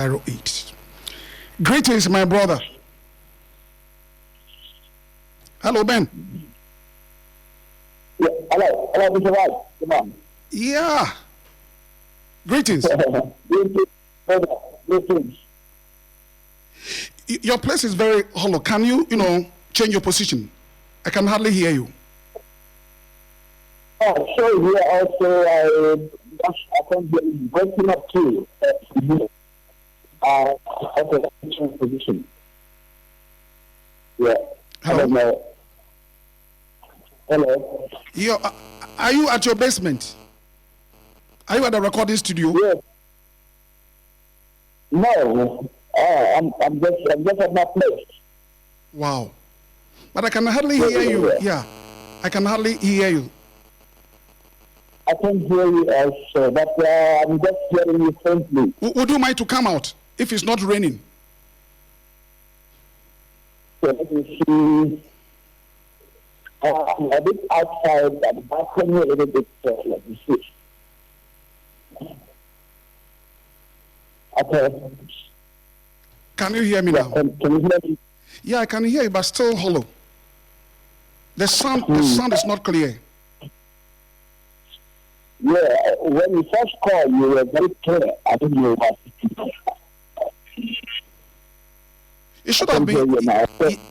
08. Greetings, my brother. Hello, Ben. Yeah, hello, Mr. White. Come on. Yeah. Greetings. Greetings. Your place is very hollow. Can you, change your position? I can hardly hear you. Oh, sure. Yeah, also, I think breaking up too. Okay, change position. Yeah. Hello? I don't know. Hello. Are you at your basement? Are you at the recording studio? Yes. No. I'm just at my place. Wow. But I can hardly hear you. Yeah. I can hardly hear you. I can hear you also, but I'm just hearing you faintly. Would you mind to come out if it's not raining? So let me see. I'm a bit outside, but balcony a little bit. Let me see. Okay. Can you hear me now? Can you hear me? Yeah, I can hear you, but still hollow. The sound is not clear. Yeah, when you first called, you were very clear. I think you were. It should have been.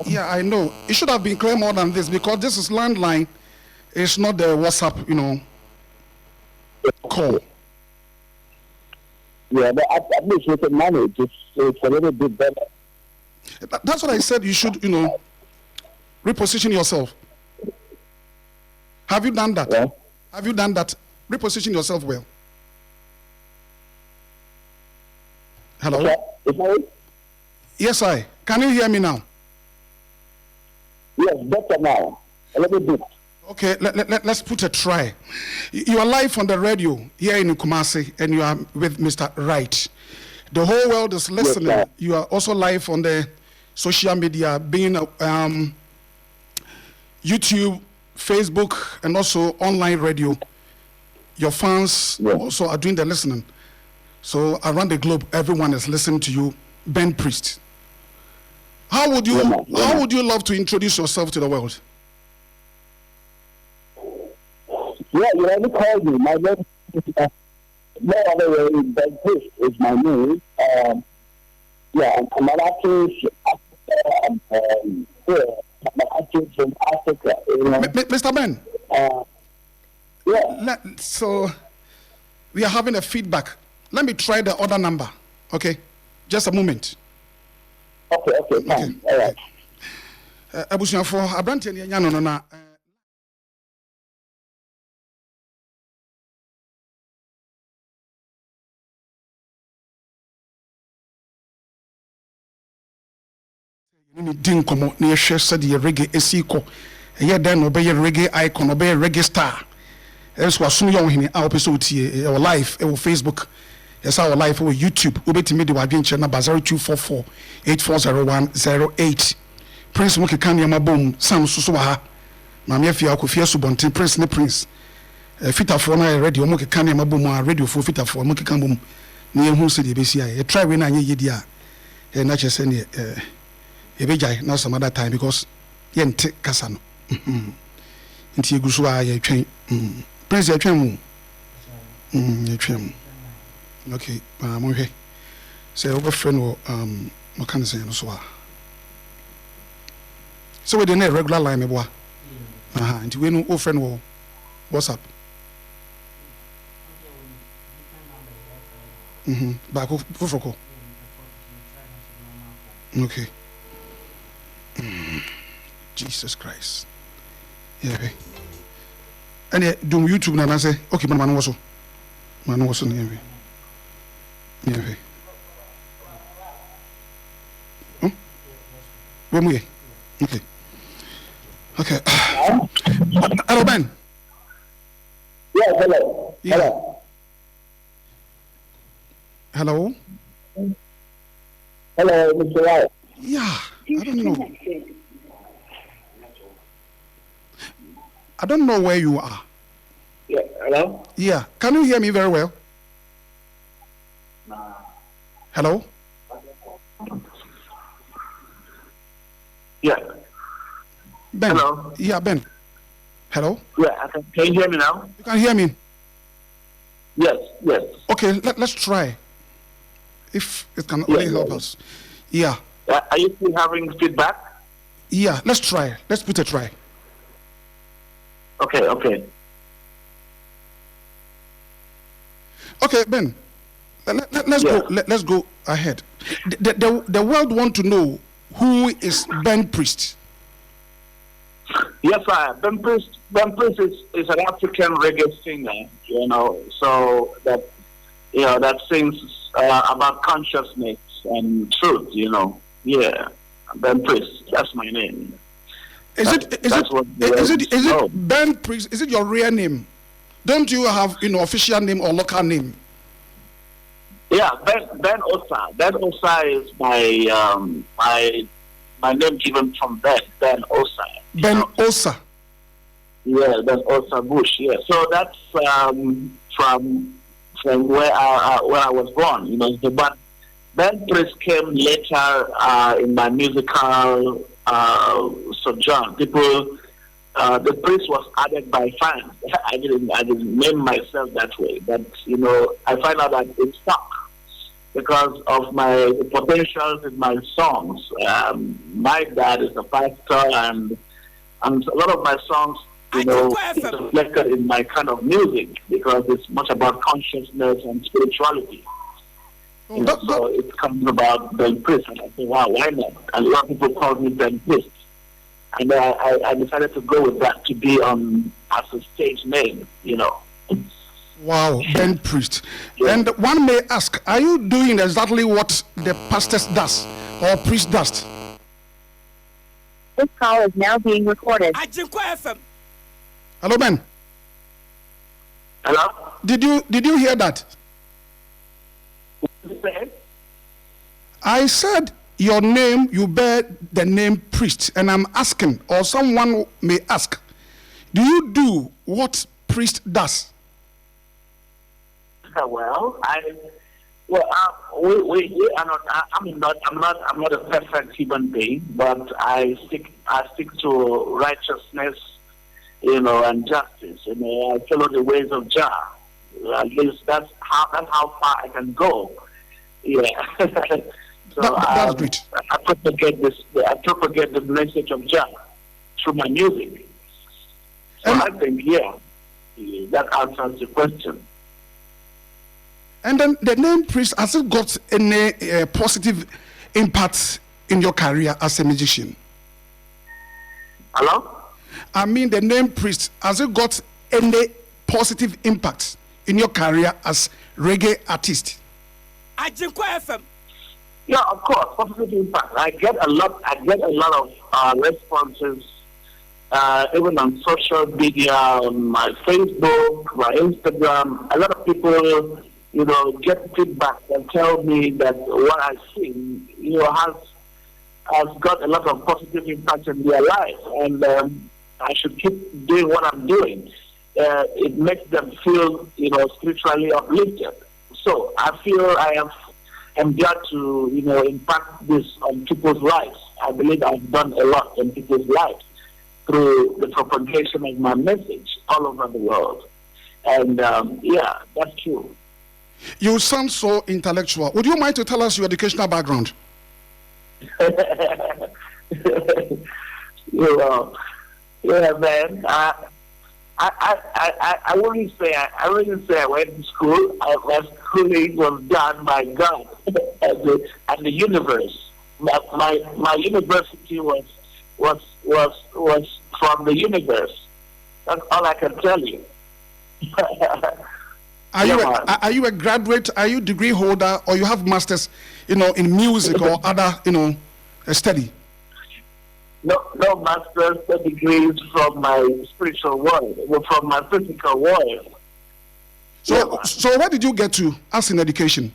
Yeah, I know. It should have been clear more than this because this is landline. It's not the WhatsApp, call. Yeah, but at least we can manage. It's a little bit better. That's what I said. You should, reposition yourself. Have you done that? Yeah. Have you done that? Reposition yourself well. Hello? Okay. Yes, I. Can you hear me now? Yes, better now. A little bit. Okay, let's put a try. You are live on the radio here in Kumasi, and you are with Mr. Wright. The whole world is listening. Yes, you are also live on the social media, being YouTube, Facebook, and also online radio. Your fans also are doing the listening. So around the globe, everyone is listening to you, Ben Priest. How would you love to introduce yourself to the world? Yeah, you already called me. My name is no other way. Ben Priest is my name. Yeah, I'm an artist. I'm an artist from Africa. Mr. Ben. Yeah. So we are having a feedback. Let me try the other number. Okay, just a moment. Okay, fine. All right. Abusiafo abrantie ne nya no na ni din komo na yehwe sade reggae esiko eye den no be reggae icon no be reggae star eso aso yo hene a opeso tie our live e Facebook yes our live on YouTube obetimi de wadwenche na 0244 840108 Prince mo keka ne mabom sam soso wa ha na me afia akofia subonten Prince ne Prince fitafo na radio mo keka ne mabom a radio fo fitafo mo keka bom na yehu se de besi a try we na anye yedi a na chese ne ebejai na some other time because yente kasa no nti eguso a ye twen Prince ye twen mu ye twen mu okay mo hwe say over friend wo mo kan say no so a so we dey na regular line me boa nti we no o friend wo WhatsApp ba ko fofoko okay Jesus Christ. Yeah. And do YouTube na say okay man was so. Man was so anyway. Yeah. Where we? Okay. Okay. Hello Ben. Yeah, hello. Yeah. Hello. Hello. Hello, Mr. White. Yeah. I don't know. I don't know where you are. Yeah, hello? Yeah. Can you hear me very well? Hello? Yeah. Ben. Hello. Yeah, Ben. Hello. Yeah, can you hear me now? You can hear me. Yes. Yes. Okay, let's try. If it can only help us. Yeah. Are you still having feedback? Yeah. Let's try. Let's put a try. Okay. Okay. Okay, Ben. Let's Yeah. go. Let's go ahead. The world want to know who is Ben Priest. Yes, sir. Ben Priest is an African reggae singer, so that sings about consciousness and truth, Yeah, Ben Priest, that's my name. Is it Ben Priest? Is it your real name? Don't you have official name or local name? Yeah, Ben Osa. Ben Osa is my name given from Ben Osa. Ben Osa. Yeah, Ben Osa Bush. Yeah, so that's from where I was born. But Ben Priest came later in my musical sojourn. The priest was added by fans. I didn't name myself that way, but I find out that it stuck because of my potentials in my songs. My dad is a pastor, and a lot of my songs, is reflected in my kind of music because it's much about consciousness and spirituality. So it comes about Ben Priest, and I say, wow, why not? And a lot of people call me Ben Priest. And I decided to go with that to be as a stage name, Wow, Ben Priest. Yeah. And one may ask, are you doing exactly what the pastor does or priest does? This call is now being recorded. Hello, Ben. Hello? Did you hear that? What did you say? I said your name, you bear the name priest, and I'm asking, or someone may ask, do you do what priest does? Well, we are not. I'm not a perfect human being, but I stick to righteousness, and justice. I follow the ways of Jah. At least that's how far I can go. Yeah. So that's great. I propagate the message of Jah through my music. So I think, that answers the question. And then the name priest, has it got any positive impact in your career as a musician? Hello? I mean, the name priest, has it got any positive impact in your career as reggae artist? Yeah, of course, positive impact. I get a lot of responses, even on social media, on my Facebook, my Instagram. A lot of people, get feedback and tell me that what I sing, has got a lot of positive impact in their life, and I should keep doing what I'm doing. It makes them feel, spiritually uplifted. So I feel I'm glad to, impact this on people's lives. I believe I've done a lot in people's lives through the propagation of my message all over the world. And that's true. You sound so intellectual. Would you mind to tell us your educational background? Yeah, man. I wouldn't say I went to school. My schooling was done by God and the universe. My university was from the universe. That's all I can tell you. Are you a graduate? Are you a degree holder, or you have masters, in music or other, study? No master's degrees from my spiritual world, from my physical world. So where did you get to as in education?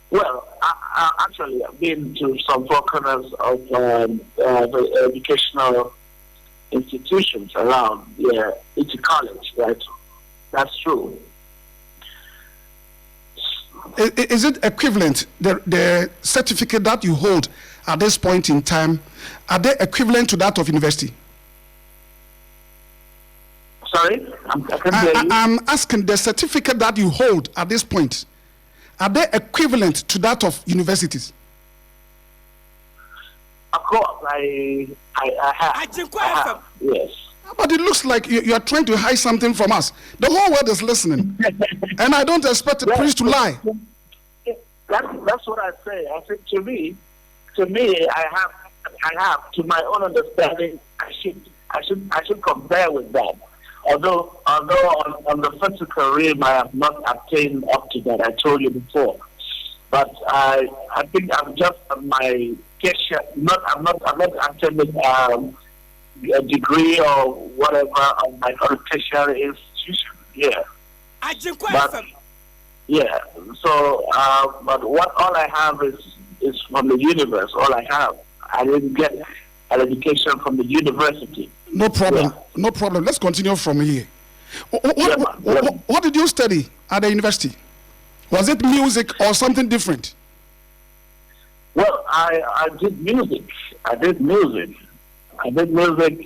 Well, I actually have been to some four corners of the educational institutions around each college, right? That's true. is it equivalent, the certificate that you hold at this point in time, are they equivalent to that of university? Sorry? I can't hear you. I'm asking, the certificate that you hold at this point, are they equivalent to that of universities? Of course, I have. Yes. But it looks like you are trying to hide something from us. The whole world is listening. And I don't expect a priest to lie. That's what I say. I think to me, I have, to my own understanding, I should compare with that. Although on the physical realm, I have not attained up to that. I told you before, but I think I'm just on my I'm not attending a degree or whatever on my tertiary institution. Yeah. But, yeah. So, but all I have is from the universe. All I have. I didn't get an education from the university. No problem. Yeah. No problem. Let's continue from here. What did you study at the university? Was it music or something different? Well, I did music.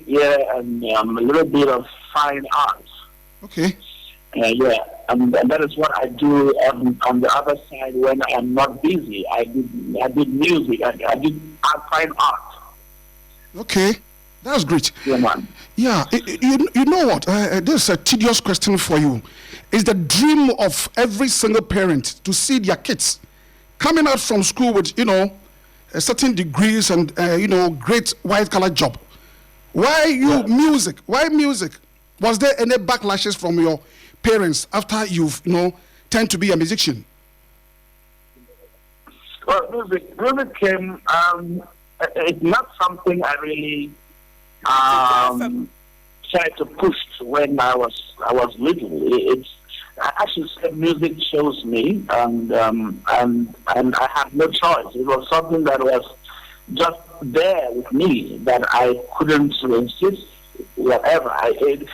Yeah, and a little bit of fine arts. Okay. Yeah, and that is what I do on the other side when I'm not busy. I did music. I did fine art. Okay, that's great. Yeah, man. Yeah, you know what? This is a tedious question for you. It's the dream of every single parent to see their kids coming out from school with, certain degrees and, great white-collar job. Why music? Why music? Was there any backlashes from your parents after you've, turned to be a musician? Well, music came, it's not something I really tried to push when I was little. I should say music chose me, and I had no choice. It was something that was just there with me that I couldn't resist. Whatever. In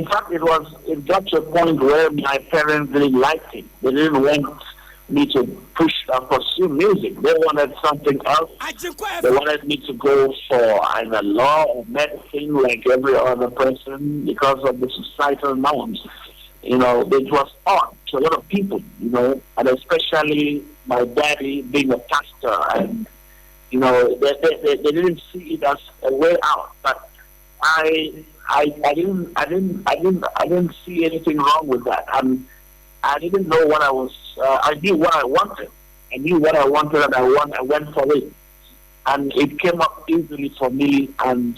fact, it got to a point where my parents didn't like it. They didn't want me to push or pursue music. They wanted something else. They wanted me to go for either law or medicine like every other person because of the societal norms. It was odd to a lot of people, and especially my daddy being a pastor, and they didn't see it as a way out. But I didn't see anything wrong with that. I didn't know what I was. I knew what I wanted. I knew what I wanted, and I went for it, and it came up easily for me. And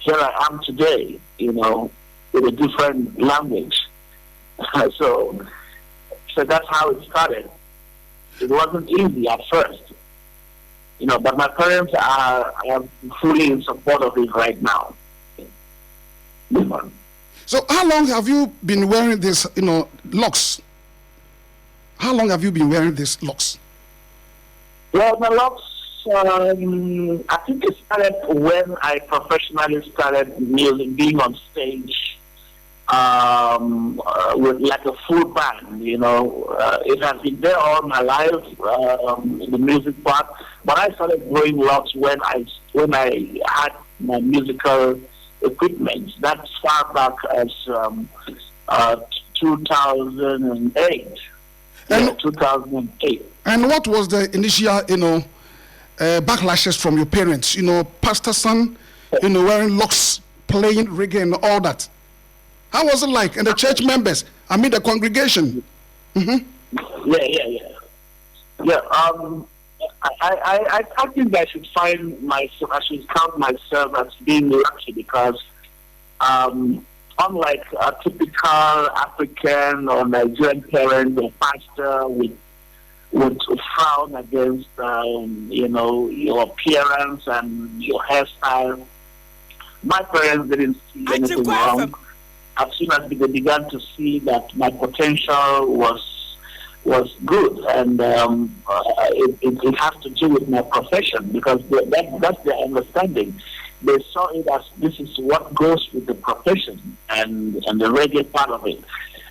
here I am today, with a different language. So that's how it started. It wasn't easy at first, but my parents are fully in support of it right now. So how long have you been wearing this, locks? How long have you been wearing these locks? Well, my locks, I think it started when I professionally started music, being on stage with like a full band, It has been there all my life, the music part. But I started growing locks when I had my musical equipment. That's far back as 2008. And 2008. And what was the initial, backlashes from your parents? Pastor son, wearing locks, playing reggae and all that. How was it like? And the church members, the congregation. Mm-hmm. Yeah. I think I should I should count myself as being lucky because, unlike a typical African or Nigerian parent or pastor would frown against, your appearance and your hairstyle, my parents didn't see anything wrong. As soon as they began to see that my potential was good, and it has to do with my profession because that's their understanding. They saw it as this is what goes with the profession and the reggae part of it,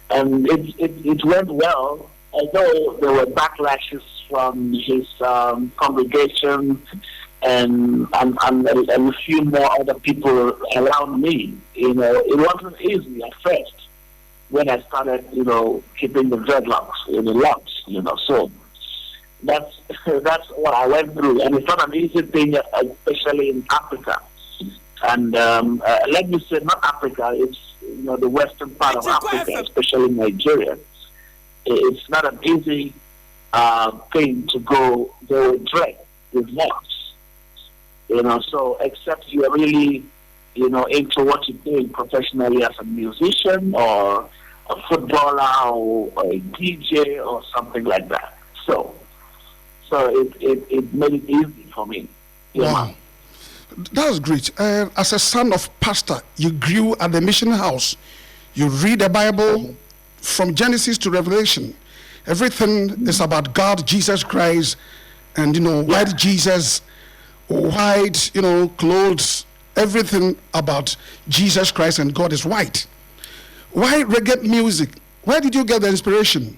and it went well although there were backlashes from his congregation and a few more other people around me, it wasn't easy at first when I started, keeping the dreadlocks in the locks, so that's what I went through, and it's not an easy thing, especially in Africa. And let me say, not Africa, it's the western part of Africa, especially Nigeria. It's not an easy thing to go dread with locks. So except you're really, into what you're doing professionally as a musician or a footballer or a DJ or something like that. So it made it easy for me. Wow. That's great. As a son of pastor, you grew at the mission house. You read the Bible from Genesis to Revelation. Everything is about God, Jesus Christ, and white Jesus, white, clothes, everything about Jesus Christ and God is white. Why reggae music? Where did you get the inspiration?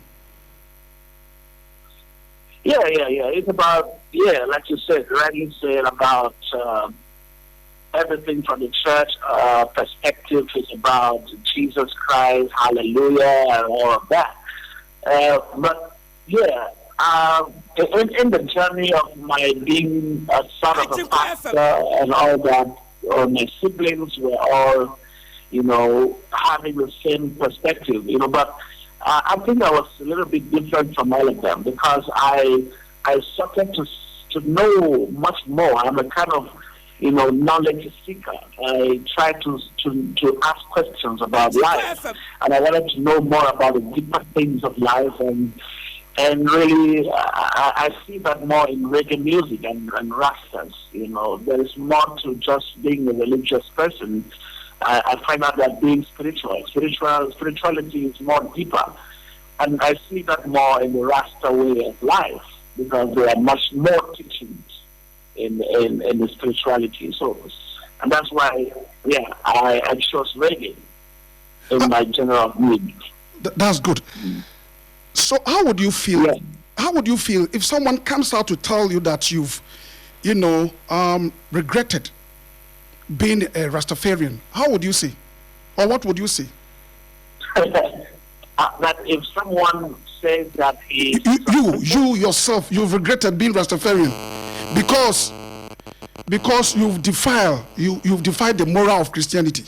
Yeah. It's about, like you said, rightly said, about everything from the church perspective. Is about Jesus Christ, hallelujah, and all of that. But in the journey of my being a son of a pastor and all that, my siblings were all, having the same perspective, but I think I was a little bit different from all of them because I started to know much more. I'm a kind of, knowledge seeker. I try to ask questions about life, and I wanted to know more about the deeper things of life, and really I see that more in reggae music and rastas. There is more to just being a religious person. I find out that being spirituality is more deeper, and I see that more in the Rasta way of life because there are much more teachings in the spirituality. So, and that's why, I chose reggae in my genre music. That's good. So, how would you feel? Yeah. How would you feel if someone comes out to tell you that you've, regretted being a Rastafarian? How would you say, or what would you say? That if someone says that you yourself, you've regretted being Rastafarian because you've defied the moral of Christianity.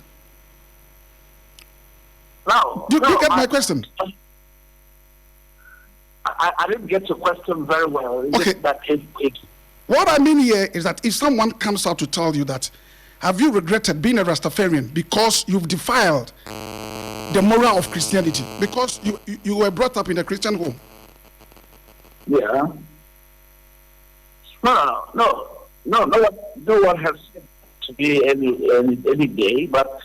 No, Do you get my question? I didn't get your question very well. Okay. That What I mean here is that if someone comes out to tell you that, have you regretted being a Rastafarian because you've defiled the moral of Christianity, because you were brought up in a Christian home? Yeah. No one has to be any day, but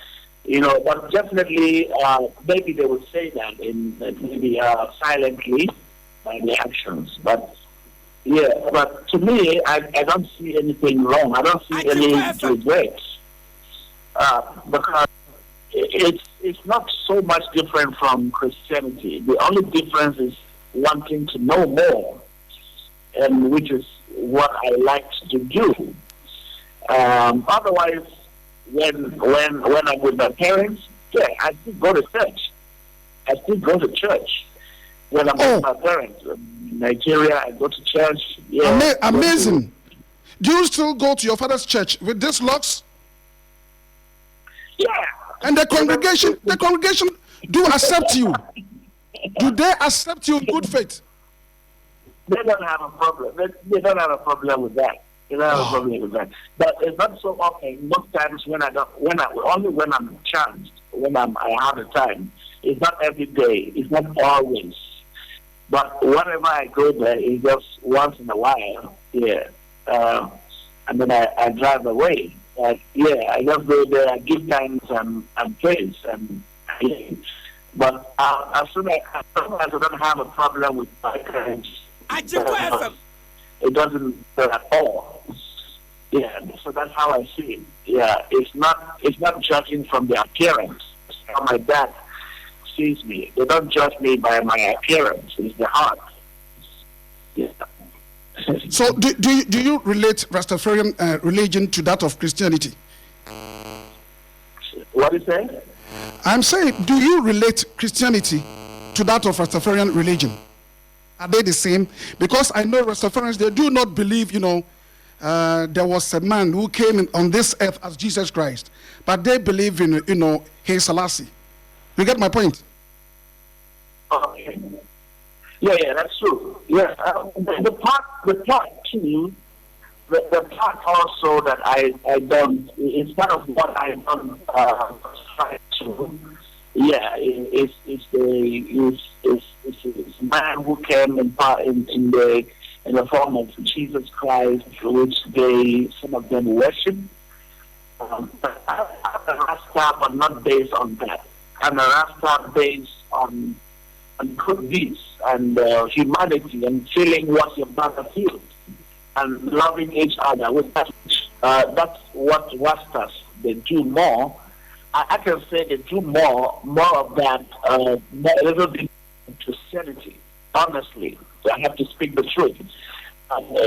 but definitely maybe they would say that in maybe silently by their actions, but to me I don't see anything wrong. I don't see any regrets because it's not so much different from Christianity. The only difference is wanting to know more, and which is what I like to do. Otherwise, when I'm with my parents, I still go to church. I still go to church when I'm with my parents. In Nigeria, I go to church. Yeah, amazing. Do you still go to your father's church with these locks? Yeah. And the congregation do accept you. Do they accept you in good faith? They don't have a problem. They don't have a problem with that. They don't have a problem with that. But it's not so often. Most times only when I'm chanced, I have the time. It's not every day. It's not always. But whenever I go there, it's just once in a while. Yeah. And then I drive away. I just go there. I give thanks and praise but as soon as I don't have a problem with my parents, it doesn't at all. Yeah, so that's how I see it. Yeah, it's not judging from the appearance. Stuff like that. sees me. They don't judge me by my appearance. It's the heart. Yeah. So do you relate Rastafarian religion to that of Christianity? What is that? I'm saying, do you relate Christianity to that of Rastafarian religion? Are they the same? Because I know Rastafarians, they do not believe, there was a man who came on this earth as Jesus Christ, but they believe in, Haile Selassie. You get my point? Okay. Yeah, that's true. Yeah, the part too, the part also that I don't, it's part of what I don't try to. Yeah, it's a man who came in the form of Jesus Christ, which some of them worship. But I'm a Rasta, but not based on that. I'm a Rasta based on good deeds and humanity and feeling what your brother feels and loving each other. That's what Rastas they do more. I can say they do more of that, a little bit of Christianity. Honestly, I have to speak the truth.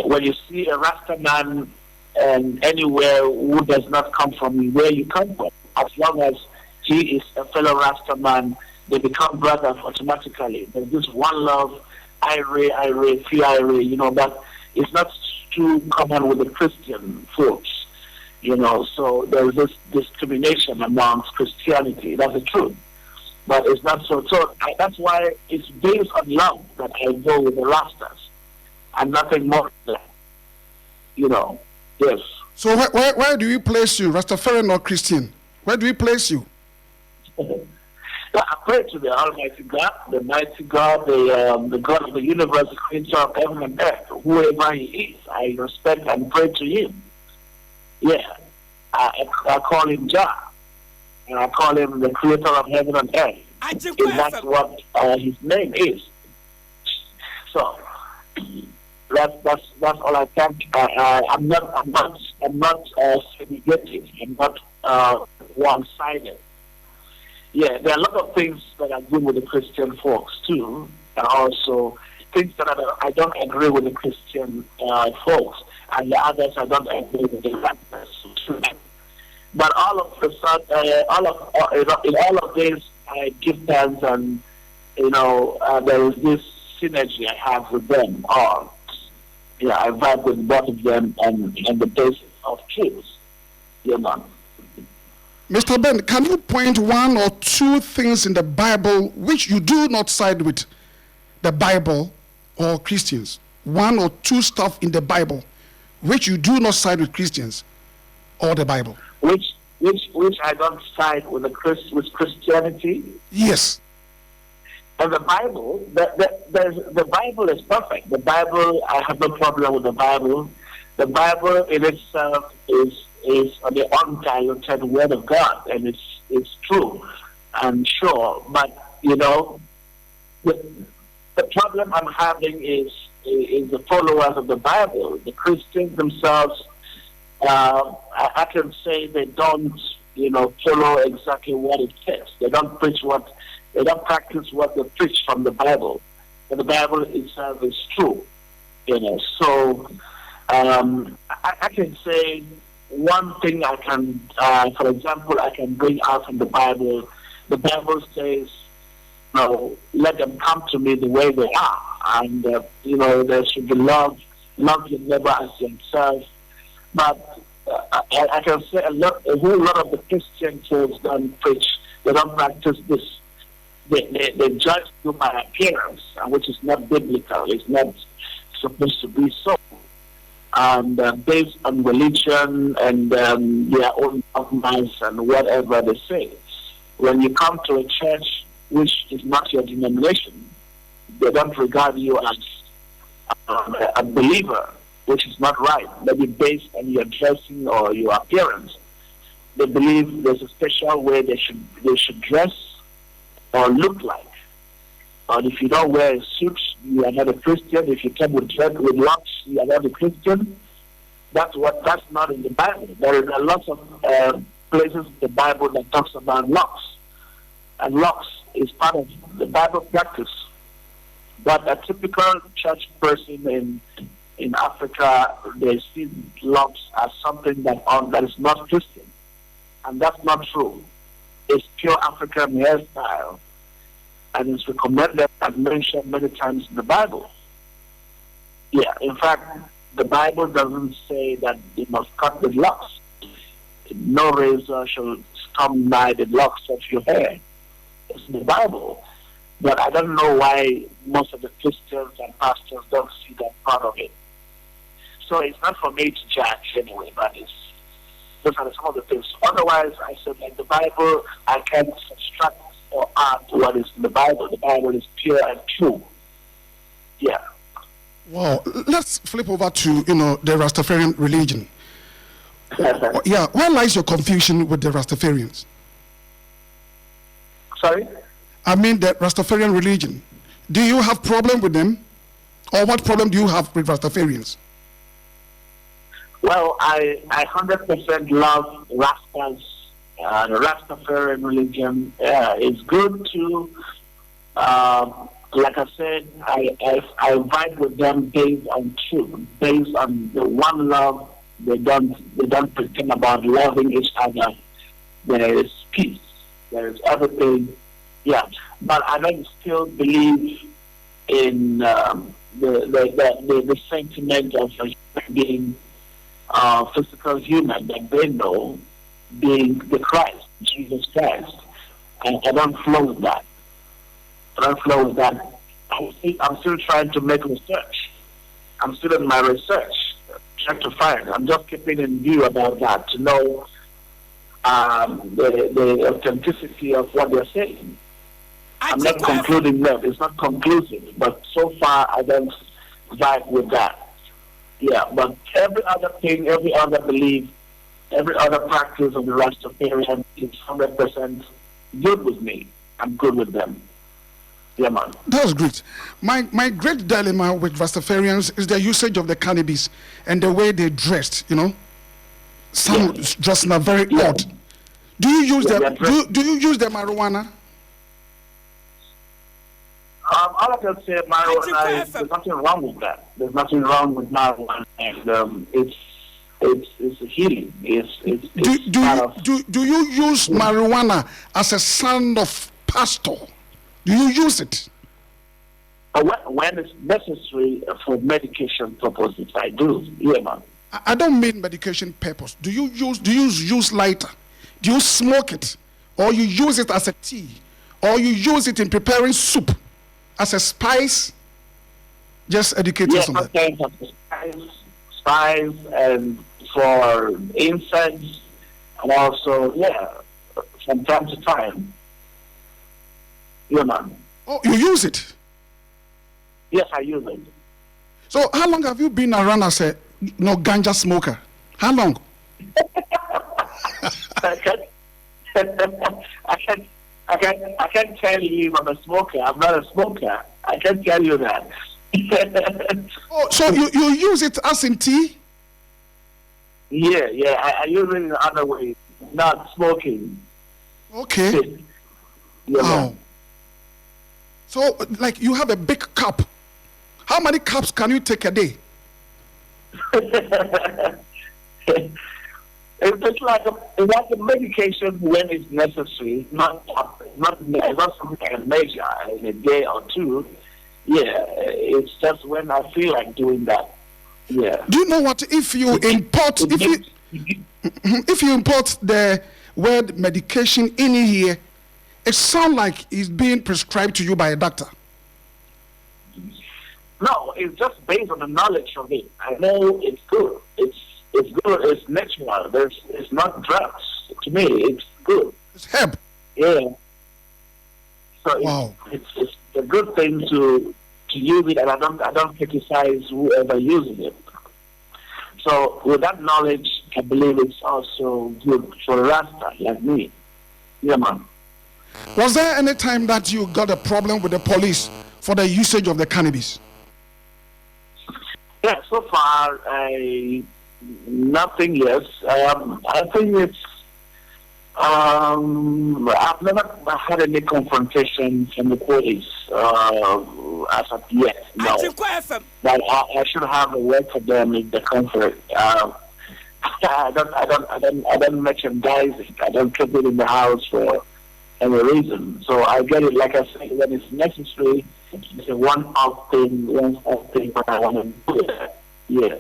When you see a Rasta man anywhere who does not come from where you come from, as long as he is a fellow Rasta man, they become brothers automatically. There's this one love, Ire, free Ire, but it's not too common with the Christian folks. So there's this discrimination amongst Christianity. That's the truth. But it's not so. So that's why it's based on love that I go with the Rastas and nothing more than that. Yes. So where do you place you, Rastafarian or Christian? Where do we place you? I pray to the Almighty God, the mighty God, the God of the universe, the creator of heaven and earth, whoever He is. I respect and pray to Him. Yeah, I call Him Jah, and I call Him the creator of heaven and earth. And that's what His name is. So that's all I can. I'm not segregated. I'm not one-sided. Yeah, there are a lot of things that are good with the Christian folks too, and also things that I don't agree with the Christian folks, and the others I don't agree with the others. But all of the in all of this, I give thanks, and there is this synergy I have with them all. Yeah, I vibe with both of them and the basis of truth. Mr. Ben, can you point one or two things in the Bible which you do not side with the Bible or Christians? One or two stuff in the Bible which you do not side with Christians or the Bible? Which I don't side with with Christianity? Yes. And the Bible, the Bible is perfect. The Bible, I have no problem with the Bible. The Bible in itself is the undiluted word of God, and it's true and sure. But the problem I'm having is the followers of the Bible. The Christians themselves, I can say they don't follow exactly what it says. They don't practice what they preach from the Bible. But the Bible itself is true. So I can say one thing I can, for example, I can bring out from the Bible. The Bible says, let them come to me the way they are. And, there should be love your neighbor as yourself. But I can say a whole lot of the Christian church don't preach. They don't practice this. They judge you by appearance, which is not biblical. It's not supposed to be so. And based on religion and their own dogmas and whatever they say. When you come to a church which is not your denomination, they don't regard you as a believer, which is not right. Maybe based on your dressing or your appearance. They believe there's a special way they should dress or look like. And if you don't wear a suit, you are not a Christian. If you come with locks, you are not a Christian. That's not in the Bible. There is a lot of places in the Bible that talks about locks. And locks is part of the Bible practice. But a typical church person in Africa, they see locks as something that is not Christian. And that's not true. It's pure African hairstyle. And it's recommended and mentioned many times in the Bible. Yeah, in fact, the Bible doesn't say that you must cut with locks. No razor shall come nigh the locks of your hair. It's in the Bible. But I don't know why most of the Christians and pastors don't see that part of it. So it's not for me to judge anyway, but those are some of the things. Otherwise, I said, like the Bible, I can't subtract or add to what is in the Bible. The Bible is pure and true. Yeah. Wow. Let's flip over to, the Rastafarian religion. Yeah. Where lies your confusion with the Rastafarians? Sorry? I mean the Rastafarian religion. Do you have problem with them? Or what problem do you have with Rastafarians? Well, I 100% love Rastas. The Rastafarian religion is good to, like I said, I vibe with them based on truth, based on the one love. They don't pretend about loving each other. There is peace. There is everything. Yeah, but I don't still believe in the sentiment of a human being, physical human that they know being the Christ, Jesus Christ. And I don't flow with that. I'm still trying to make research. I'm still in my research, trying to find. I'm just keeping in view about that to know the authenticity of what they're saying. I'm not concluding that. It's not conclusive, but so far I don't vibe with that. Yeah, but every other thing, every other belief, every other practice of the Rastafarian is 100% good with me. I'm good with them. Yeah, man. That was great. My great dilemma with Rastafarians is the usage of the cannabis and the way they dressed. Some dressing are very odd. Do you use do you use the marijuana? All I can say, marijuana, there's nothing wrong with that. There's nothing wrong with marijuana, and it's a healing. Do you use marijuana as a son of pastor? Do you use it? When it's necessary for medication purposes, I do. Yeah, man. I don't mean medication purpose. Do you use lighter? Do you smoke it, or you use it as a tea, or you use it in preparing soup as a spice? Just educate us on that. Yes, spice and for incense, and also from time to time. Yeah, man. Oh, you use it? Yes, I use it. So, how long have you been around as a ganja smoker? How long? I can't tell you I'm a smoker. I'm not a smoker. I can't tell you that. Oh, so you use it as in tea? Yeah. I use it in other ways, not smoking. Okay. Yeah, wow. So, like, you have a big cup. How many cups can you take a day? It's like a medication when it's necessary, not something I can measure in a day or two. Yeah, it's just when I feel like doing that. Yeah. Do you know what? If you import the word medication in here, it sounds like it's being prescribed to you by a doctor. No, it's just based on the knowledge of it. I know it's good. It's good. It's natural. It's not drugs. To me, it's good. It's herb. Yeah. So wow. It's a good thing to use it, and I don't criticize whoever uses it. So with that knowledge, I believe it's also good for a Rasta like me. Yeah, man. Was there any time that you got a problem with the police for the usage of the cannabis? Yeah, so far, nothing. Yes, I think I've never had any confrontation from the police as of yet. No, but I should have a word for them in the comfort. I don't merchandise it. I don't keep it in the house for any reason. So I get it, like I say, when it's necessary. It's a one-off thing, but I want to do it. Yeah.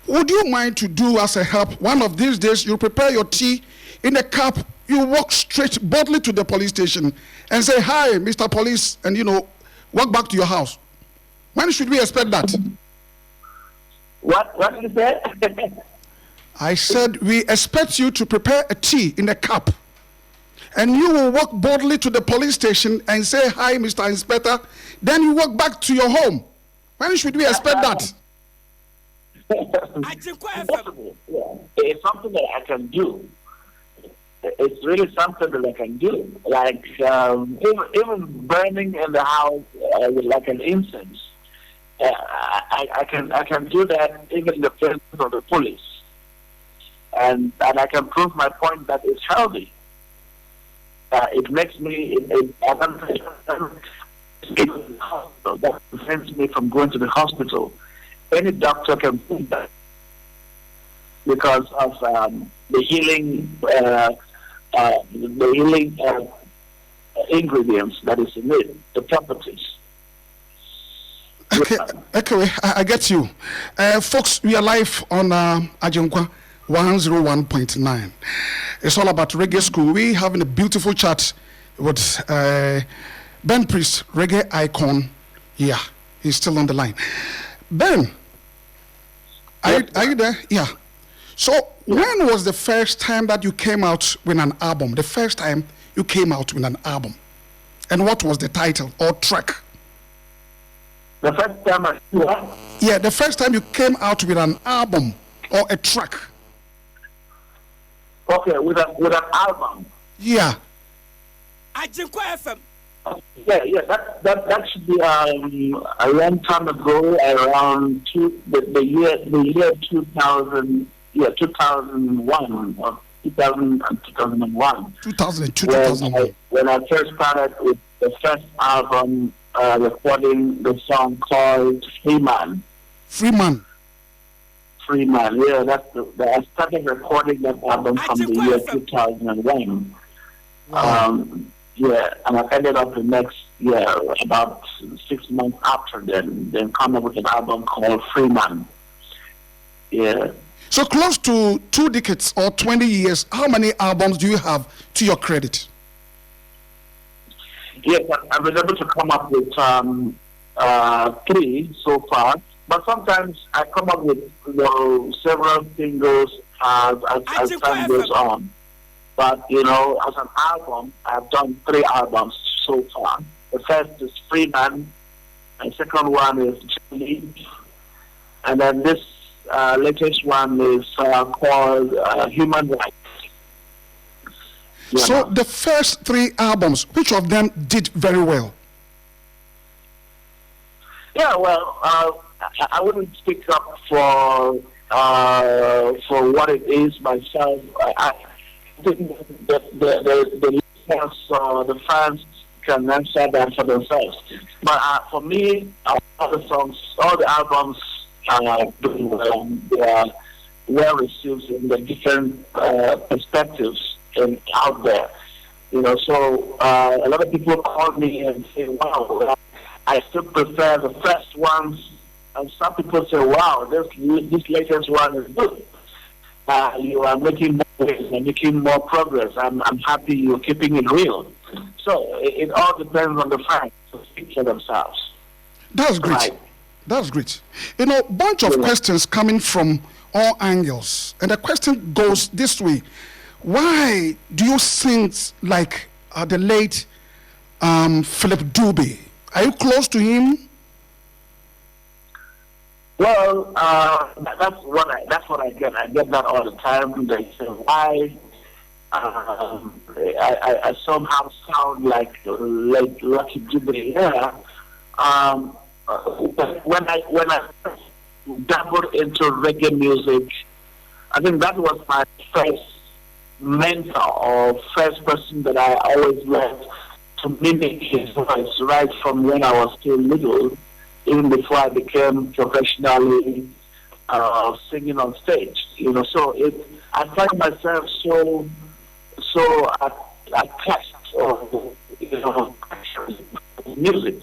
Would you mind to do as a help? One of these days, you prepare your tea in a cup. You walk straight boldly to the police station and say, "Hi, Mr. Police," and walk back to your house. When should we expect that? What did you say? I said we expect you to prepare a tea in a cup, and you will walk boldly to the police station and say, "Hi, Mr. Inspector." Then you walk back to your home. When should we expect that? Possible. Yeah. It's something that I can do. It's really something that I can do. Like even burning in the house with like an incense. I can do that even in the presence of the police, and I can prove my point that it's healthy. It makes me. That prevents me from going to the hospital. Any doctor can prove that because of the healing ingredients that is in it, the properties. Okay, I get you. Folks, we are live on Ajinkwa 101.9. It's all about Reggae School. We're having a beautiful chat with Ben Priest, reggae icon. Yeah, he's still on the line. Ben, are you there? Yeah. So, when was the first time that you came out with an album? The first time you came out with an album? And what was the title or track? The first time I do what? Yeah, the first time you came out with an album or a track. Okay, with an album. Yeah. Yeah, that should be a long time ago, around the year 2000, 2001 or 2001. 2002, 2001. When I first started with the first album, recording the song called Freeman. Freeman. Yeah, I started recording that album from the year 2001. Yeah, and I ended up the next year, about 6 months after then come up with an album called Freeman. Yeah. So close to 2 decades or 20 years, how many albums do you have to your credit? Yes, I've been able to come up with 3 so far, but sometimes I come up with several singles as time goes on. But as an album, I've done 3 albums so far. The first is Freeman, and second one is Jelly, and then this latest one is called Human Rights. Yeah. So the first 3 albums, which of them did very well? Yeah, well, I wouldn't speak up for what it is myself. I think the listeners or the fans can answer that for themselves. But for me, all the albums are doing well. They are well received in the different perspectives out there. So a lot of people call me and say, "Wow, I still prefer the first ones," and some people say, "Wow, this latest one is good. You are making more waves and making more progress. I'm happy you're keeping it real." So it all depends on the fans to speak for themselves. That's great. Right. That's great. Bunch of questions coming from all angles, and the question goes this way: why do you sing like the late Philip Dube? Are you close to him? Well, that's what I get. I get that all the time. They say, "Why?" I somehow sound like Lucky Dube. Yeah. When I dabbled into reggae music, I think that was my first mentor or first person that I always loved to mimic his voice right from when I was still little, even before I became professionally singing on stage. So I find myself so attached to music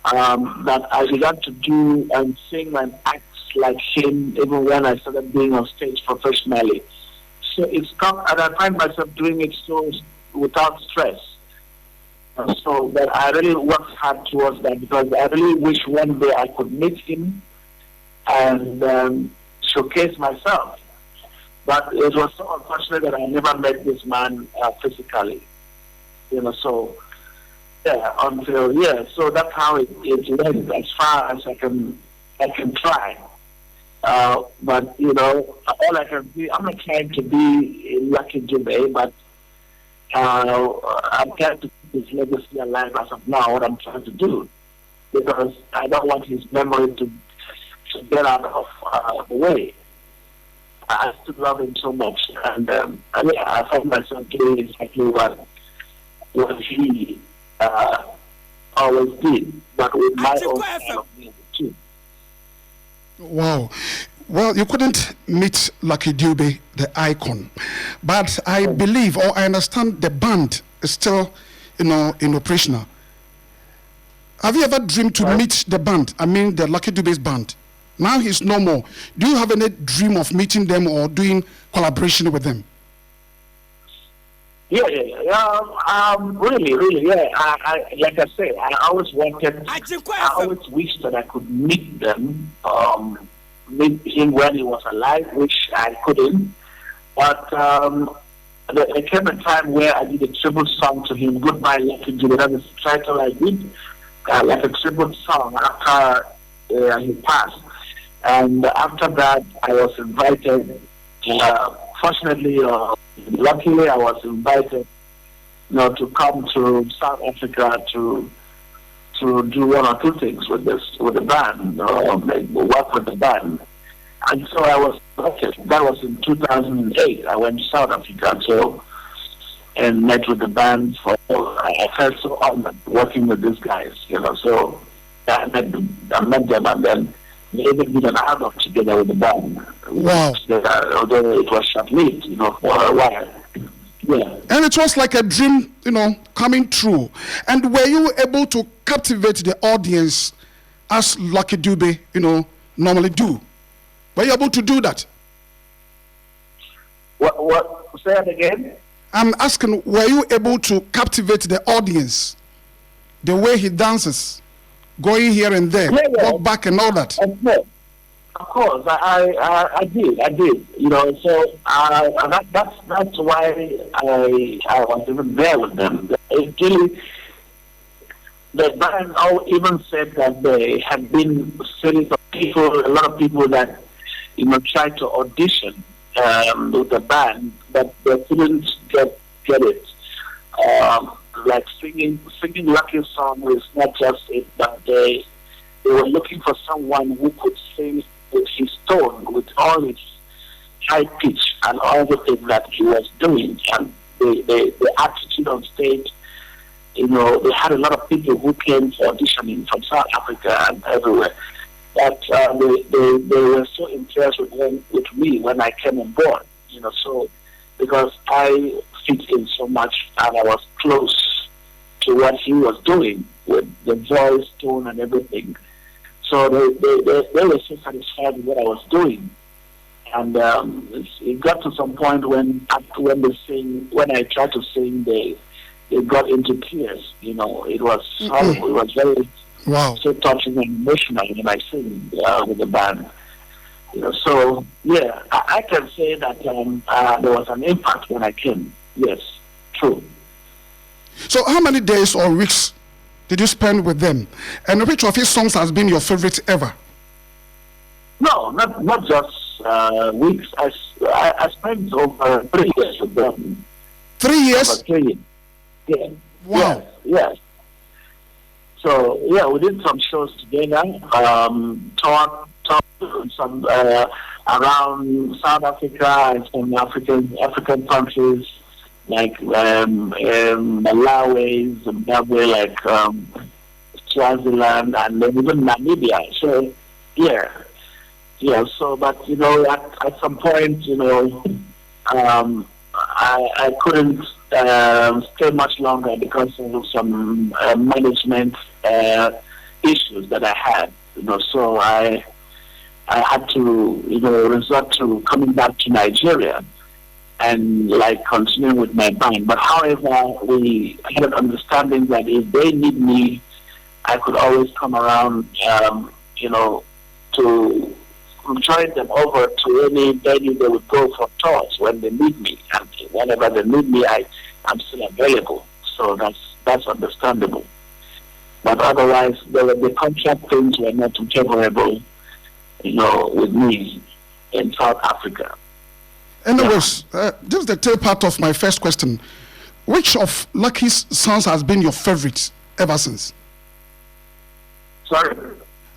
that I began to do and sing and act like him even when I started being on stage professionally. So it's come, and I find myself doing it so without stress. So that I really worked hard towards that because I really wish one day I could meet him and showcase myself. But it was so unfortunate that I never met this man physically. So so that's how it went as far as I can try. But all I can be, I'm not trying to be Lucky Dube, but I'm trying to keep his legacy alive as of now. What I'm trying to do, because I don't want his memory to get out of the way. I still love him so much, and I find myself doing exactly what he always did, but with my own style of music too. Wow. Well, you couldn't meet Lucky Dube, the icon, but I believe or I understand the band is still, in operational. Have you ever dreamed to meet the band? I mean, the Lucky Dube's band. Now he's no more. Do you have any dream of meeting them or doing collaboration with them? Yeah. Really, yeah. I like I said, I always wished that I could meet them, meet him when he was alive, which I couldn't. But there came a time where I did a tribute song to him, Goodbye Lucky Dube. That is the title I did, like a tribute song after he passed. And after that, I was invited. Fortunately, luckily, I was invited, to come to South Africa to do one or two things with the band, work with the band. And so I was invited. That was in 2008. I went to South Africa, and met with the band. I felt so honored working with these guys, So I met them, and then they even did an album together with the band. Wow. Although it was short-lived, for a while. Yeah. And it was like a dream, coming true. And were you able to captivate the audience as Lucky Dube, normally do? Were you able to do that? What? Say it again? I'm asking, were you able to captivate the audience the way he dances? Going here and there, walk back and all that. Of course, I did. So that's why I was even there with them. Actually, the band even said that they had been series of people, a lot of people that tried to audition with the band, but they couldn't get it. Like singing Lucky's song is not just it, but they were looking for someone who could sing with his tone, with all his high pitch and all the things that he was doing, and the attitude on stage. They had a lot of people who came for auditioning from South Africa and everywhere. But they were so impressed with me when I came on board. So because I fit in so much and I was close to what he was doing with the voice, tone, and everything. So they were so satisfied with what I was doing. And it got to some point when I tried to sing, they got into tears. It was very so touching and emotional when I sing with the band. So yeah, I can say that there was an impact when I came. Yes, true. So how many days or weeks did you spend with them? And which of his songs has been your favorite ever? No, not just weeks. I spent over 3 years with them. 3 years? Over 3 years. Yeah. Wow. Yes. So yeah, we did some shows together. Talk some. around South Africa and some African countries like Malawi, Zimbabwe, like Swaziland, and then even Namibia. So yeah. So, but at some point, I couldn't stay much longer because of some management issues that I had. So I had to, resort to coming back to Nigeria and continuing with my band. But however, we had an understanding that if they need me, I could always come around, to join them over to any venue they would go for tours when they need me. And whenever they need me, I'm still available. So that's understandable. But otherwise, the contract things were not favorable, with me in South Africa. Anyways, this is the tail part of my first question. Which of Lucky's songs has been your favorite ever since? Sorry?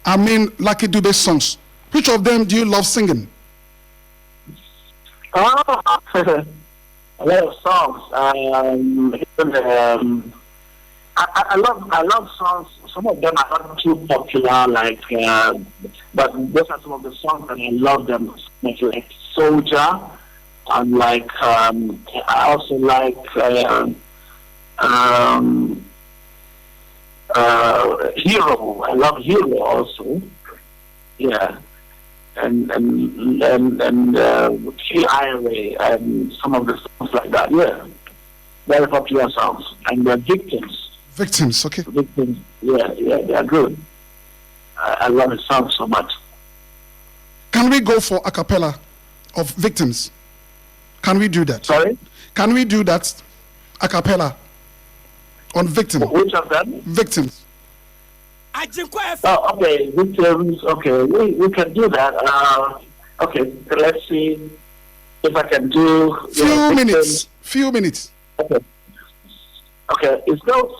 I mean, Lucky Dube's songs. Which of them do you love singing? A lot of songs. I love songs. Some of them are not too popular, but those are some of the songs that I love them. Like Soldier, and I also like Hero. I love Hero also. Yeah. And IRA and some of the songs like that. Yeah. Very popular songs. And they're Victims. Victims, okay. Victims, yeah, they are good. I love the song so much. Can we go for Acapella of Victims? Can we do that? Sorry? Can we do that? Acapella on Victims. Which of them? Victims. Oh, okay, Victims. Okay, we can do that. Okay, so let's see if I can do. Few minutes. Okay, it goes.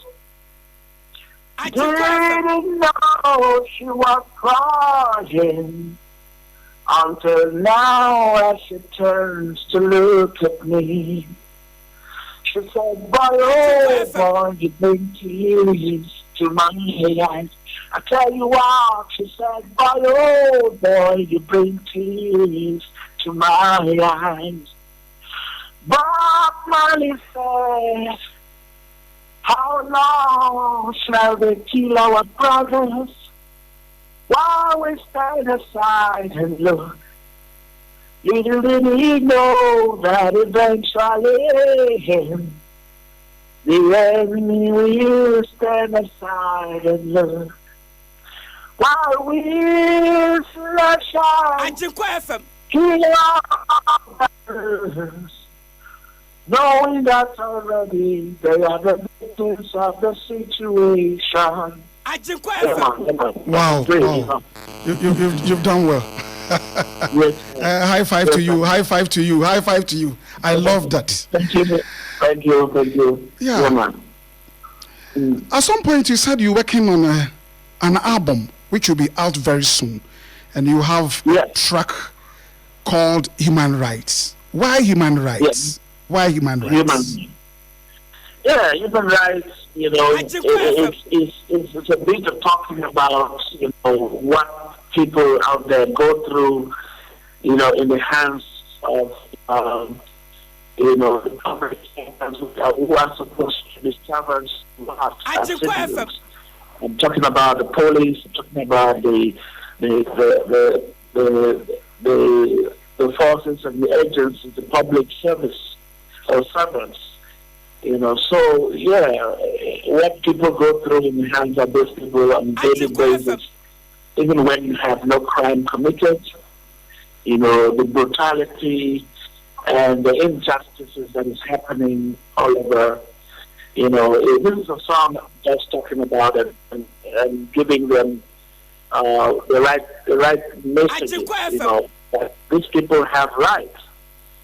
Didn't know she was crying until now as she turns to look at me. She said, boy, oh boy, you bring tears to my eyes. I tell you what, she said, boy, oh boy, you bring tears to my eyes. Bob Marley said, how long shall they kill our brothers while we stand aside and look? Little did he know that eventually the enemy will stand aside and look. While we slash out, kill our brothers, knowing that already they are the victims of the situation. Wow. You've done well. High five to you. I love that. Thank you. Yeah, man. At some point you said you're working on an album which will be out very soon, and you have a track called Human Rights. Why human rights? Yes. Why human rights? Human rights, it's a bit of talking about, what people out there go through, in the hands of, the public who are supposed to be servants as citizens. I'm talking about the police, I'm talking about the forces and the agencies, the public service or servants. So what people go through in the hands of those people on a daily basis, even when you have no crime committed, the brutality and the injustices that is happening all over. This is a song that's talking about it and giving them the right messages. That these people have rights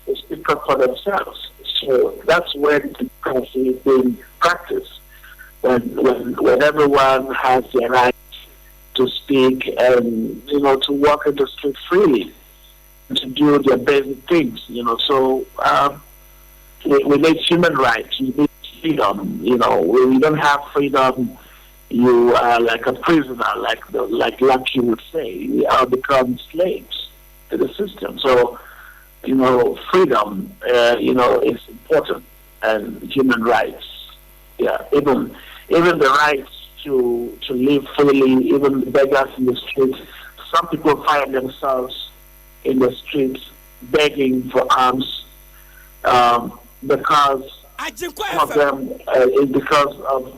to speak up for themselves. So that's where democracy is being practiced. When everyone has the right to speak and to walk in the street freely, to do their basic things, So we need human rights, we need freedom, We don't have freedom. You are like a prisoner, like Lucky would say. We are become slaves to the system. So, freedom, is important, and human rights. Yeah, even the rights to live freely, even the beggars in the streets. Some people find themselves in the streets begging for alms because some of them is because of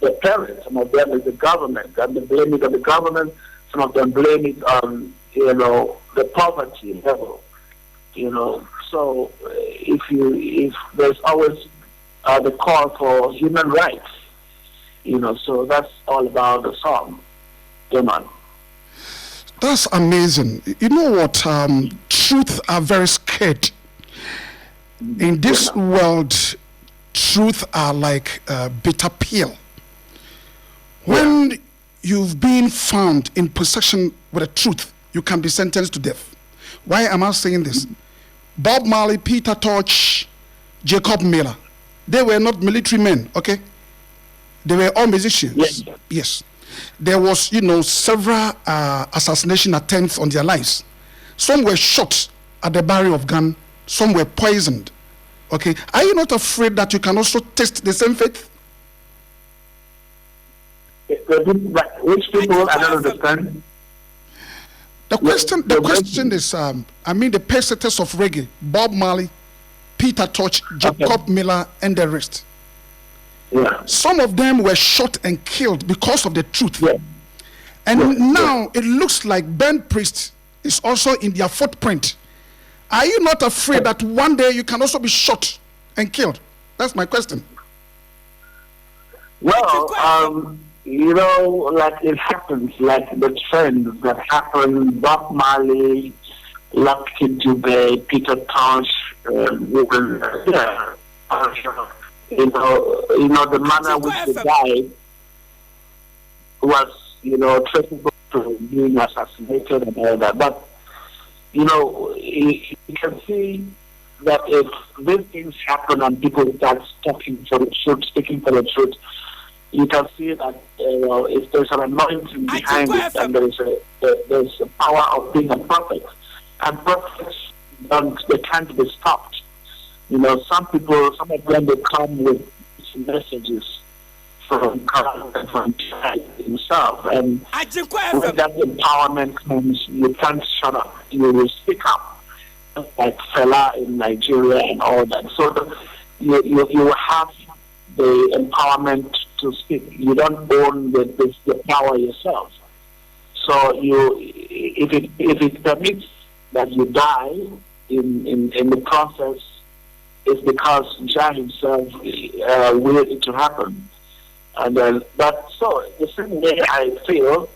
the parents. Some of them is the government, and they blame it on the government. Some of them blame it on the poverty level. So if there's always the call for human rights, so that's all about the song. Man. That's amazing. You know what? Truth are very scared. In this world, truth are like a bitter pill. When you've been found in possession with the truth, you can be sentenced to death. Why am I saying this? Bob Marley, Peter Tosh, Jacob Miller, they were not military men, okay? They were all musicians. Yes. There was, several assassination attempts on their lives. Some were shot at the barrel of gun. Some were poisoned. Okay, are you not afraid that you can also taste the same fate? Which people? I don't understand. The question is, the pacesetters of reggae: Bob Marley, Peter Tosh, Jacob Miller, and the rest. Yeah. Some of them were shot and killed because of the truth. Yeah. And now it looks like Ben Priest is also in their footprint. Are you not afraid that one day you can also be shot and killed? That's my question. Well, like it happens, like the trends that happen, Bob Marley, Lucky Dube, Peter Tosh, the manner which they died was, traceable to being assassinated and all that. But, you can see that if these things happen and people start speaking for the truth, you can see that if there's an anointing behind it, and there's a power of being a prophet, and prophets they can't be stopped. Some of them they come with messages from God and from God himself, and when that empowerment comes, you can't shut up. You will speak up, like Fela in Nigeria and all that. So you have the empowerment to speak. You don't own the power yourself. So if it permits that you die in the process, it's because Jah himself willed it to happen. And so the same way I feel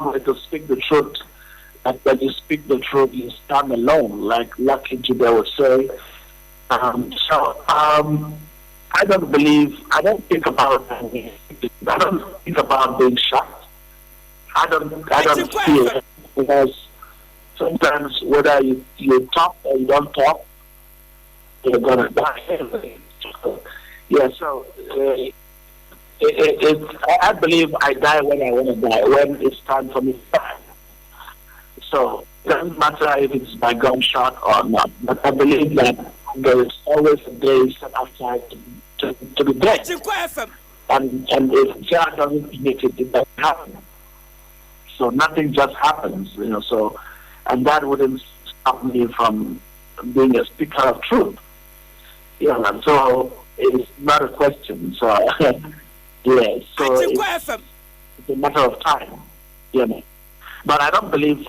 to speak the truth, that when you speak the truth, you stand alone, like Lucky Dube would say. I don't think about being shot. I don't feel, because sometimes whether you talk or you don't talk, you're gonna die anyway. So I believe I die when I want to die, when it's time for me to die. So it doesn't matter if it's by gunshot or not. But I believe that there is always a day set aside to be dead. And if Jah doesn't permit it, it doesn't happen. So nothing just happens, So, and that wouldn't stop me from being a speaker of truth. And so it's not a question. So so it's a matter of time. But I don't believe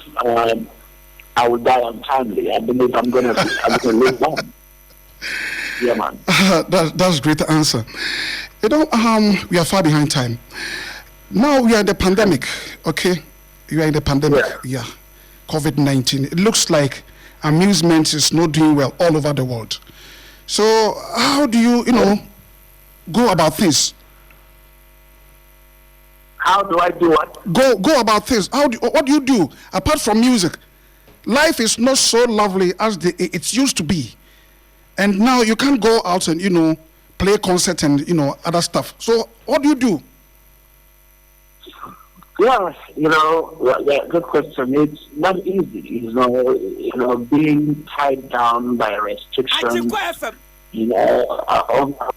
I will die untimely. I believe I'm gonna live long. Yeah, man. That's a great answer. We are far behind time. Now we are in the pandemic, okay? You are in the pandemic, yeah. COVID-19. It looks like amusement is not doing well all over the world. So how do you, go about things? How do I do what? Go about things. What do you do apart from music? life is not so lovely as it used to be. And now you can't go out and, play concert and, other stuff. So what do you do? Yeah, good question. It's not easy, being tied down by restrictions.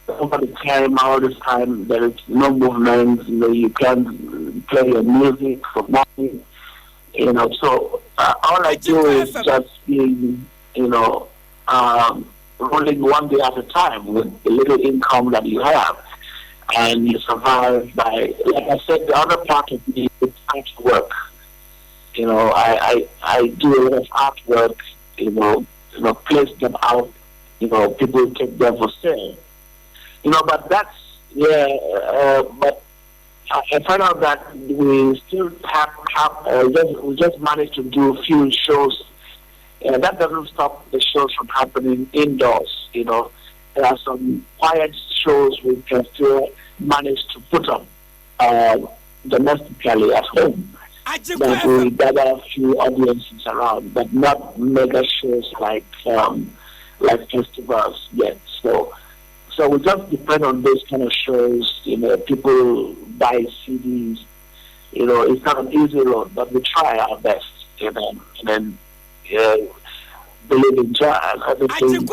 Over the time, all this time, there is no movement. You can't play your music for money. So all I do is just being, rolling one day at a time with the little income that you have. And you survive by, like I said, the other part of me is artwork. I do a lot of artwork, place them out, people take them for sale. But that's, but I found out that we still we just managed to do a few shows. That doesn't stop the shows from happening indoors, There are some quiet shows we can still manage to put up domestically at home. That we gather a few audiences around, but not mega shows like festivals yet. So we just depend on those kind of shows. People buy CDs. It's not an easy road, but we try our best. And then believe in joy and everything.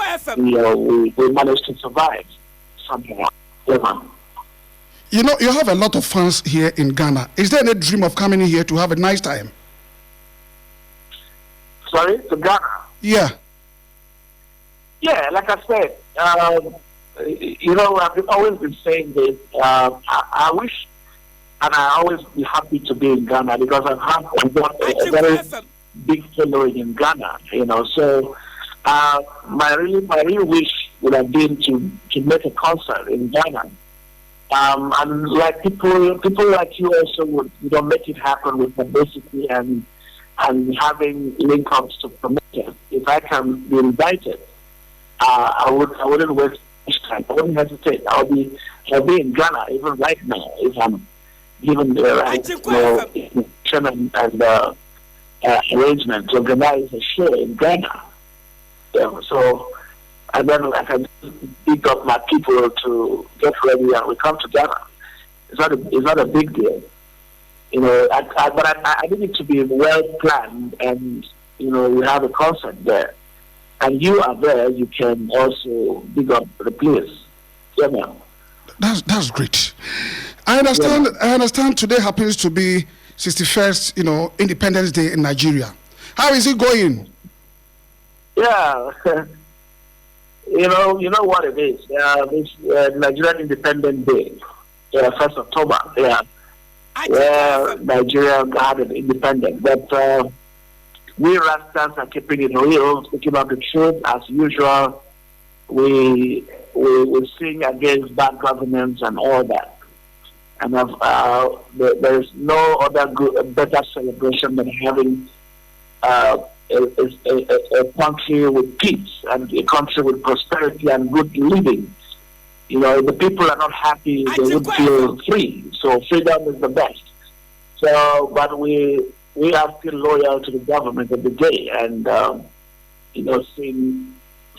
We managed to survive somehow. You have a lot of fans here in Ghana. Is there any dream of coming in here to have a nice time? Sorry, to Ghana? Yeah. Yeah, like I said, I've always been saying this. I wish, and I always be happy to be in Ghana because I've a very big following in Ghana. So my real wish would have been to make a concert in Ghana. And like people like you also would make it happen with publicity and having link-ups to promote it. If I can be invited, I wouldn't waste much time. I wouldn't hesitate. I'll be in Ghana even right now if I'm given the right and arrangement to organize a show in Ghana. And then I can pick up my people to get ready and we come to Ghana. It's not a big deal. But I need it to be well planned and, we have a concert there. And you are there, you can also pick up the place. Yeah, man. That's great. I understand today happens to be 61st, Independence Day in Nigeria. How is it going? Yeah. You know what it is. It's Nigerian Independence Day, 1st October. Yeah, where Nigeria had an independence. But we Rastas are keeping it real, speaking of the truth as usual. We sing against bad governance and all that. And there is no other better celebration than having a country with peace and a country with prosperity and good living. The people are not happy, they would feel free. So freedom is the best. So, but we are still loyal to the government of the day and,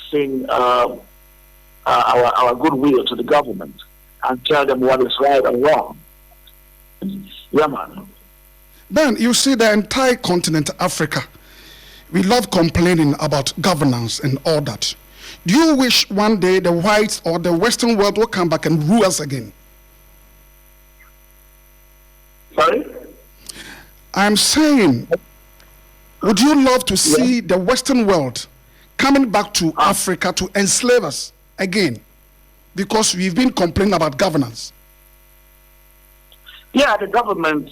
sing our goodwill to the government and tell them what is right and wrong. Yeah, man. Ben, you see the entire continent, Africa, we love complaining about governance and all that. Do you wish one day the whites or the Western world will come back and rule us again? Sorry? I'm saying, would you love to see the Western world coming back to Africa to enslave us again? Because we've been complaining about governance. Yeah, the government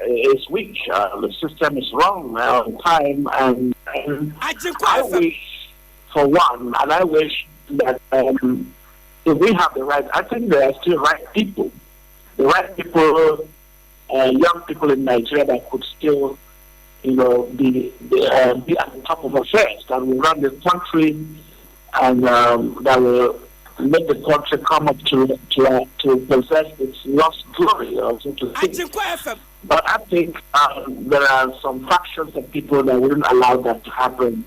is weak. The system is wrong all the time. And I wish, for one, and I wish that if we have the right, I think there are still right people. The right people, young people in Nigeria that could still, be at the top of affairs, that will run the country and that will make the country come up to possess its lost glory, or so to speak. But I think there are some factions of people that wouldn't allow that to happen.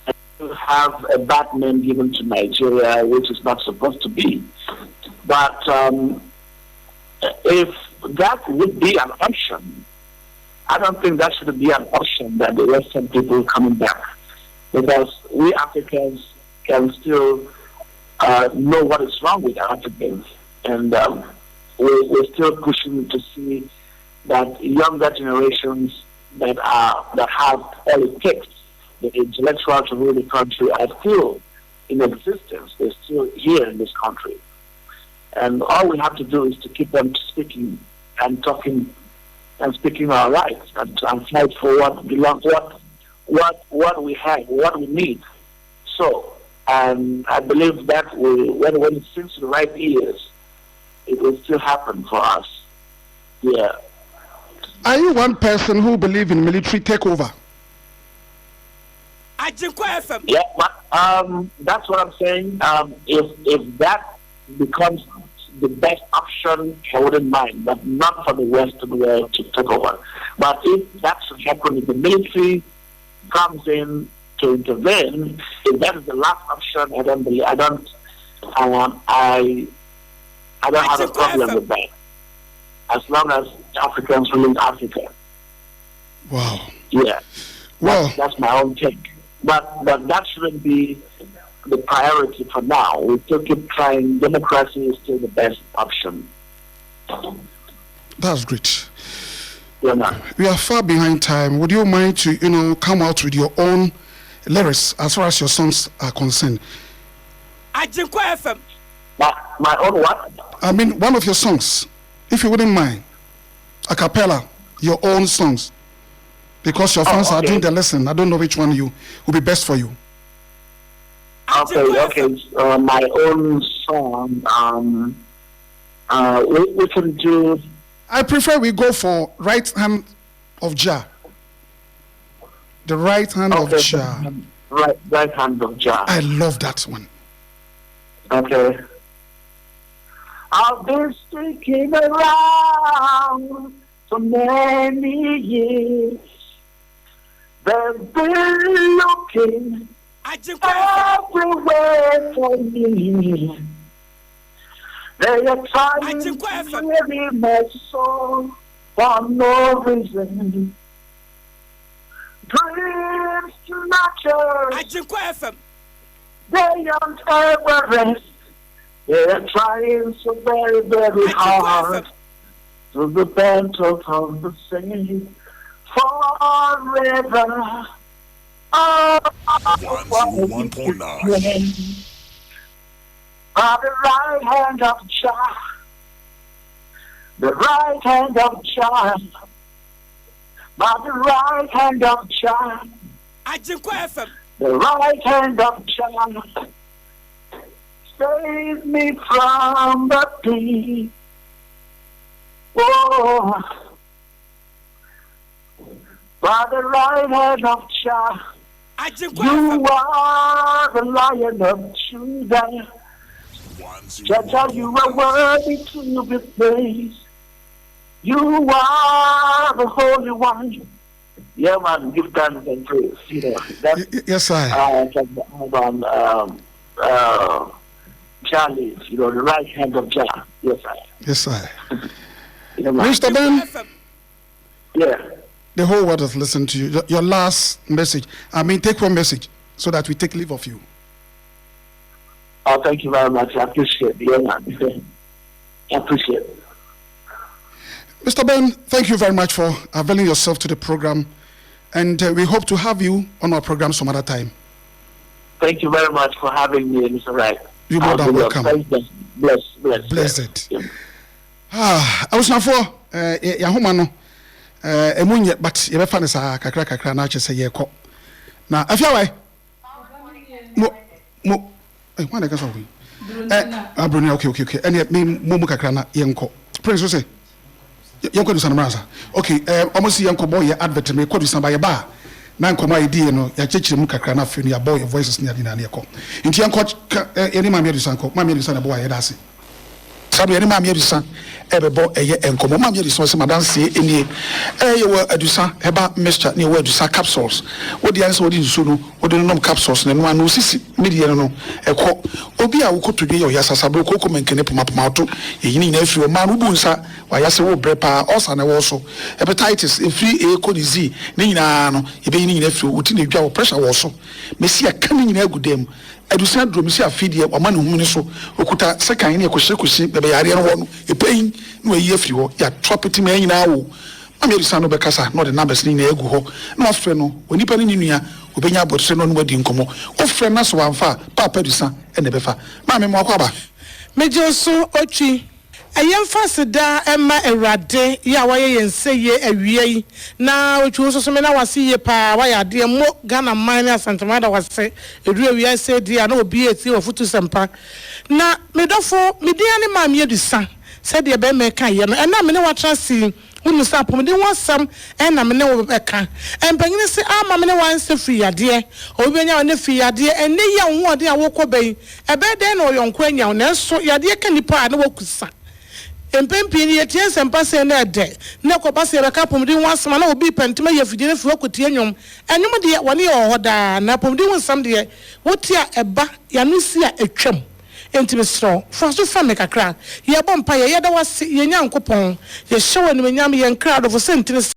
And we have a bad name given to Nigeria, which is not supposed to be. But if that would be an option, I don't think that should be an option that the Western people coming back. Because we Africans can still know what is wrong with Africans. And we're still pushing to see that younger generations that have all it takes, the intellectual to rule the country, are still in existence. They're still here in this country. And all we have to do is to keep them speaking and talking and speaking our rights and fight for what belongs, what we have, what we need. So, and I believe that when it sings to the right ears, it will still happen for us. Yeah. Are you one person who believes in military takeover? Yeah, but that's what I'm saying. If that becomes the best option, I wouldn't mind, but not for the Western world to take over. But if that should happen, if the military comes in to intervene, if that is the last option, I don't have a problem with that. As long as Africans rule Africa. Wow. Yeah. Well, that's my own take. But that shouldn't be the priority for now. We still keep trying. Democracy is still the best option. That's great. Yeah, man. We are far behind time. Would you mind to, come out with your own lyrics as far as your songs are concerned? My own what? I mean, one of your songs, if you wouldn't mind. Acapella, your own songs. Because your fans are doing the lesson. I don't know which one will be best for you. Okay. My own song. We can do. I prefer we go for Right Hand of Jah. The Right Hand of Jah. Right Hand of Jah. I love that one. Okay. I've been sticking around for many years. They've been looking everywhere for me. They are trying to bury my soul for no reason. Dreams snatchers, they don't ever rest. They are trying so very, very hard to repent of the sin forever. Oh, 101.9. By the right hand of Jah, the right hand of Jah, by the right hand of Jah, the right hand of Jah, save me from the pit. Oh, by the right hand of Jah, you are the Lion of Judah. Jah, you are worthy to be praised. You are the Holy One. Yeah, man, give thanks and praise. Yes, I. Charlie, the right hand of Jah. Yes, I. Yes, I. Mr. Ben. Yeah. The whole world has listened to you. Your last message. I mean, take one message so that we take leave of you. Oh, thank you very much. I appreciate it. Yeah, man. I appreciate it. Mr. Ben, thank you very much for availing yourself to the program. And we hope to have you on our program some other time. Thank you very much for having me, Mr. Wright. You're more than welcome. Blessed. I was now for Yahumano. Emunye, but you ever sa kakra na che say ye ko. Na afia wai. Mo why na ka so wi. Abroni okay. Ene me mo kakra na ye nko. Prince say. Ye nko du sanamasa. Okay, almost ye nko boy ye advert me ko du san ba ye ba. Na nko ma idea no ya chechire mu kakra na afi no ya boy voices ni ade na ye ko. Nti ye nko eni ma me du san ko, ma me du san na boy ye da se. sabe any mammy adusa ebebo eye enkomo mammy adusa se madam say enie ye wa adusa heba mixture ne wa adusa capsules wo de answer wo di nsu no wo de nom capsules ne no anu sisi media no ekọ obi a wo kotodwe ye yasasabo kokko menkene poma to yini na afiri o ma no bu nsa wa yase wo brepa osa na wo so hepatitis efiri e ko ni z ne nyina no ebe yini na afiri wo ti na dwa wo pressure wo so mesi aka ne nyina agudem adusa dromisi afidie o ma ne hu ne so okuta sekan ne ekohye bebe yare no wo no epein no ayi afiri ho ya tropiti ma nyina wo America no bekasa no the numbers ni na egu ho na ofre no onipa ni nua obenya abotse no no wadi nkomo ofre na so wanfa papa dusa ene befa ma me mo akwaba meje so otwi ayemfa seda ema ewrade ya waye yenseye awie na otwi so me na wase ye pa waya de mo Ghana man na santamada wase edu awie se dia na obi eti ofutu sempa na medofo media ne ma me adusa se de be me kan ye no na me ne watrasi unu sapom de wasam na me ne wo beka empanyine se ama me ne wanse friyade obenya ne friyade ene ya ho ode a wokoben ebe de na oyonko anya na so yade ka nipa na wakusa empempi ni yetie sempa se na de na ko base beka pom de wasam na obi pentema ye fidie na fi wakotie anyom anyom de wone ye hoda na pom de wasam de wotia eba ya no si a etwam Intimisro, first of family kakra, ye bompa ye da wasi ye nyankopon, ye show ni nyam ye crowd of sentinels.